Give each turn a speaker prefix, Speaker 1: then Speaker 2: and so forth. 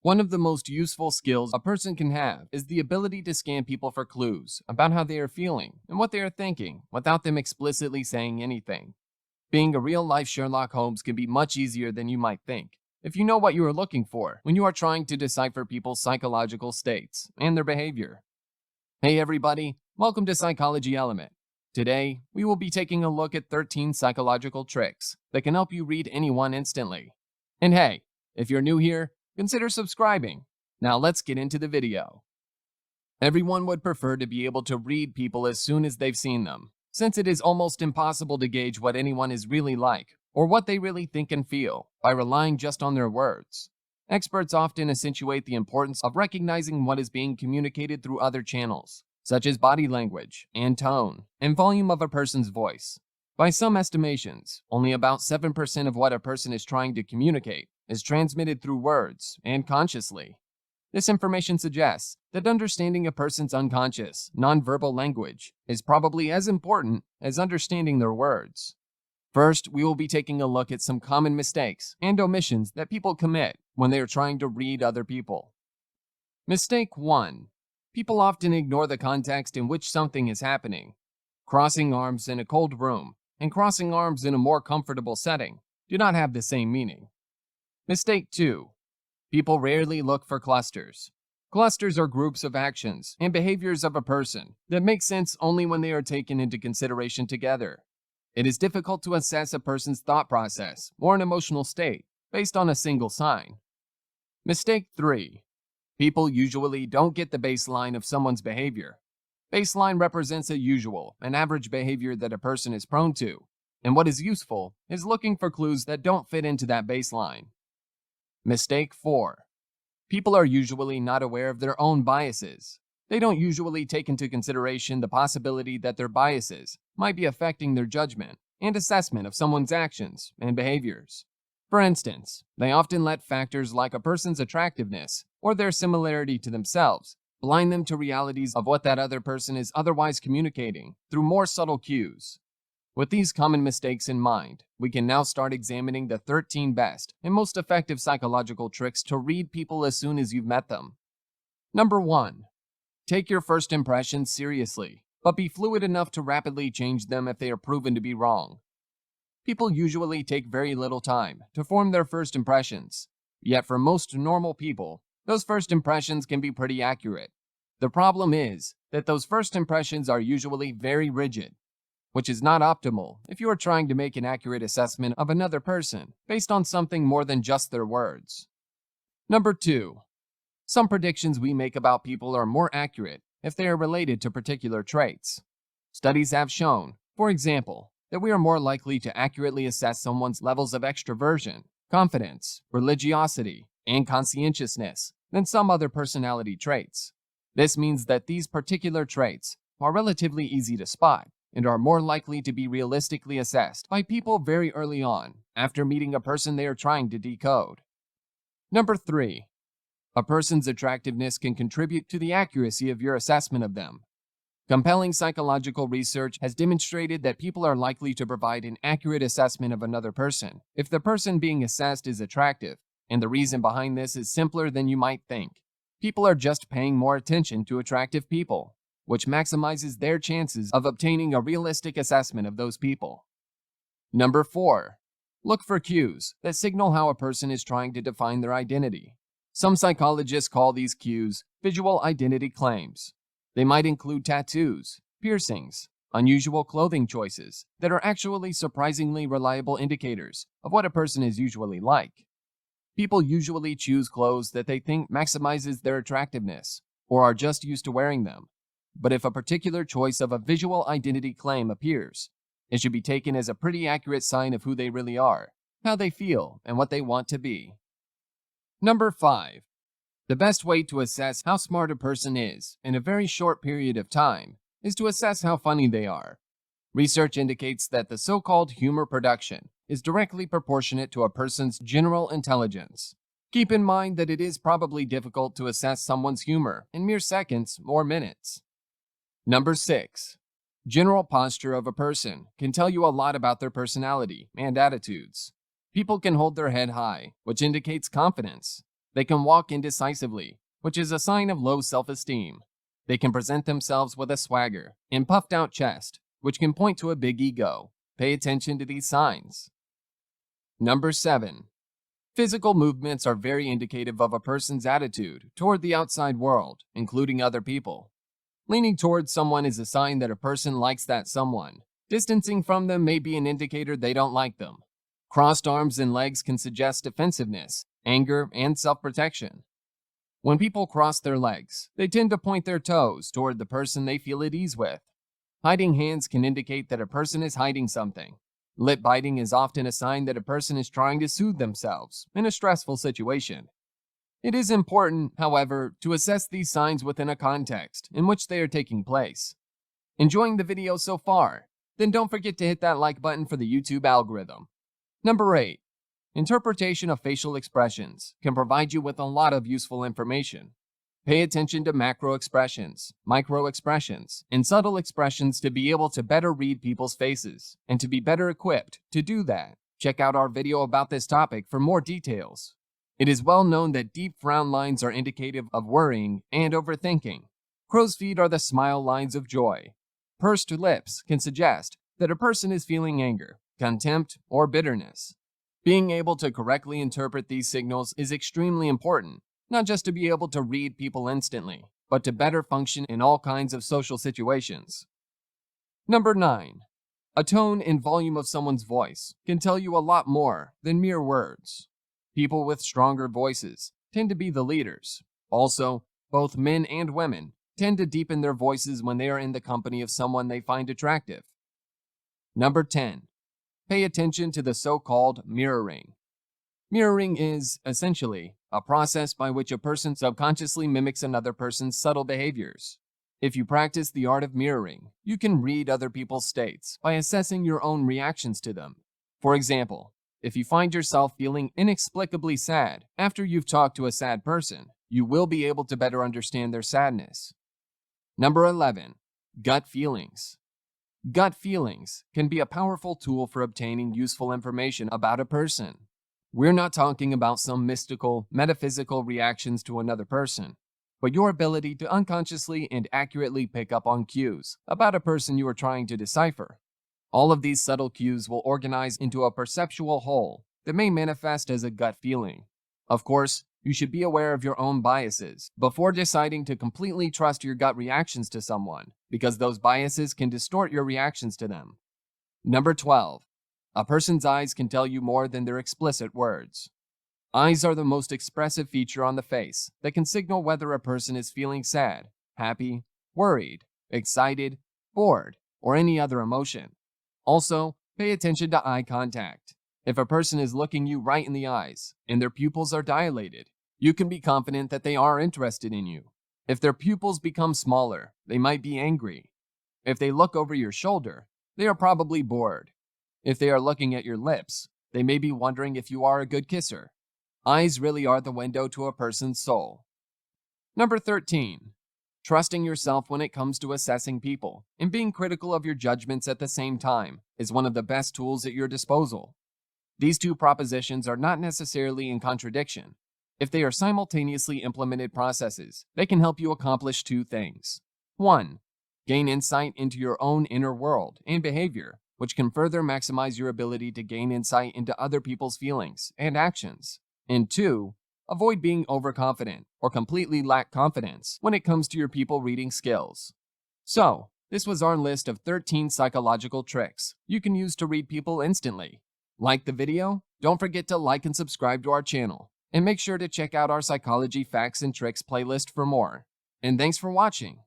Speaker 1: One of the most useful skills a person can have is the ability to scan people for clues about how they are feeling and what they are thinking without them explicitly saying anything. Being a real-life Sherlock Holmes can be much easier than you might think if you know what you are looking for when you are trying to decipher people's psychological states and their behavior. Hey everybody, welcome to Psychology Element. Today, we will be taking a look at 13 psychological tricks that can help you read anyone instantly. And hey, if you're new here, consider subscribing. Now let's get into the video. Everyone would prefer to be able to read people as soon as they've seen them, since it is almost impossible to gauge what anyone is really like or what they really think and feel by relying just on their words. Experts often accentuate the importance of recognizing what is being communicated through other channels, such as body language and tone and volume of a person's voice. By some estimations, only about 7% of what a person is trying to communicate is transmitted through words and consciously. This information suggests that understanding a person's unconscious, nonverbal language is probably as important as understanding their words. First, we will be taking a look at some common mistakes and omissions that people commit when they are trying to read other people. Mistake 1. People often ignore the context in which something is happening. Crossing arms in a cold room and crossing arms in a more comfortable setting do not have the same meaning. Mistake 2. People rarely look for clusters. Clusters are groups of actions and behaviors of a person that make sense only when they are taken into consideration together. It is difficult to assess a person's thought process or an emotional state based on a single sign. Mistake 3. People usually don't get the baseline of someone's behavior. Baseline represents a usual and average behavior that a person is prone to, and what is useful is looking for clues that don't fit into that baseline. Mistake 4. People are usually not aware of their own biases. They don't usually take into consideration the possibility that their biases might be affecting their judgment and assessment of someone's actions and behaviors. For instance, they often let factors like a person's attractiveness or their similarity to themselves blind them to realities of what that other person is otherwise communicating through more subtle cues. With these common mistakes in mind, we can now start examining the 13 best and most effective psychological tricks to read people as soon as you've met them. Number 1. Take your first impressions seriously, but be fluid enough to rapidly change them if they are proven to be wrong. People usually take very little time to form their first impressions, yet for most normal people, those first impressions can be pretty accurate. The problem is that those first impressions are usually very rigid, which is not optimal if you are trying to make an accurate assessment of another person based on something more than just their words. Number 2. Some predictions we make about people are more accurate if they are related to particular traits. Studies have shown, for example, that we are more likely to accurately assess someone's levels of extroversion, confidence, religiosity, and conscientiousness than some other personality traits. This means that these particular traits are relatively easy to spot and are more likely to be realistically assessed by people very early on after meeting a person they are trying to decode. Number 3. A person's attractiveness can contribute to the accuracy of your assessment of them. Compelling psychological research has demonstrated that people are likely to provide an accurate assessment of another person if the person being assessed is attractive, and the reason behind this is simpler than you might think. People are just paying more attention to attractive people, which maximizes their chances of obtaining a realistic assessment of those people. Number 4. Look for cues that signal how a person is trying to define their identity. Some psychologists call these cues visual identity claims. They might include tattoos, piercings, unusual clothing choices that are actually surprisingly reliable indicators of what a person is usually like. People usually choose clothes that they think maximizes their attractiveness or are just used to wearing them. But if a particular choice of a visual identity claim appears, it should be taken as a pretty accurate sign of who they really are, how they feel, and what they want to be. Number 5. The best way to assess how smart a person is in a very short period of time is to assess how funny they are. Research indicates that the so-called humor production is directly proportionate to a person's general intelligence. Keep in mind that it is probably difficult to assess someone's humor in mere seconds or minutes. Number 6. General posture of a person can tell you a lot about their personality and attitudes. People can hold their head high, which indicates confidence. They can walk indecisively, which is a sign of low self-esteem. They can present themselves with a swagger and puffed out chest, which can point to a big ego. Pay attention to these signs. Number 7. Physical movements are very indicative of a person's attitude toward the outside world, including other people. Leaning towards someone is a sign that a person likes that someone. Distancing from them may be an indicator they don't like them. Crossed arms and legs can suggest defensiveness, anger, and self-protection. When people cross their legs, they tend to point their toes toward the person they feel at ease with. Hiding hands can indicate that a person is hiding something. Lip biting is often a sign that a person is trying to soothe themselves in a stressful situation. It is important, however, to assess these signs within a context in which they are taking place. Enjoying the video so far? Then don't forget to hit that like button for the YouTube algorithm. Number 8. Interpretation of facial expressions can provide you with a lot of useful information. Pay attention to macro expressions, micro expressions, and subtle expressions to be able to better read people's faces, and to be better equipped to do that. Check out our video about this topic for more details. It is well known that deep frown lines are indicative of worrying and overthinking. Crow's feet are the smile lines of joy. Pursed lips can suggest that a person is feeling anger, contempt, or bitterness. Being able to correctly interpret these signals is extremely important, not just to be able to read people instantly, but to better function in all kinds of social situations. Number 9. A tone and volume of someone's voice can tell you a lot more than mere words. People with stronger voices tend to be the leaders. Also, both men and women tend to deepen their voices when they are in the company of someone they find attractive. Number 10. Pay attention to the so-called mirroring. Mirroring is, essentially, a process by which a person subconsciously mimics another person's subtle behaviors. If you practice the art of mirroring, you can read other people's states by assessing your own reactions to them. For example, if you find yourself feeling inexplicably sad after you've talked to a sad person, you will be able to better understand their sadness. Number 11. Gut feelings. Gut feelings can be a powerful tool for obtaining useful information about a person. We're not talking about some mystical, metaphysical reactions to another person, but your ability to unconsciously and accurately pick up on cues about a person you are trying to decipher. All of these subtle cues will organize into a perceptual whole that may manifest as a gut feeling. Of course, you should be aware of your own biases before deciding to completely trust your gut reactions to someone, because those biases can distort your reactions to them. Number 12. A person's eyes can tell you more than their explicit words. Eyes are the most expressive feature on the face that can signal whether a person is feeling sad, happy, worried, excited, bored, or any other emotion. Also, pay attention to eye contact. If a person is looking you right in the eyes and their pupils are dilated, you can be confident that they are interested in you. If their pupils become smaller, they might be angry. If they look over your shoulder, they are probably bored. If they are looking at your lips, they may be wondering if you are a good kisser. Eyes really are the window to a person's soul. Number 13. Trusting yourself when it comes to assessing people and being critical of your judgments at the same time is one of the best tools at your disposal. These two propositions are not necessarily in contradiction. If they are simultaneously implemented processes, they can help you accomplish two things. 1. Gain insight into your own inner world and behavior, which can further maximize your ability to gain insight into other people's feelings and actions. And 2. Avoid being overconfident or completely lack confidence when it comes to your people reading skills. So, this was our list of 13 psychological tricks you can use to read people instantly. Like the video? Don't forget to like and subscribe to our channel. And make sure to check out our Psychology Facts and Tricks playlist for more. And thanks for watching.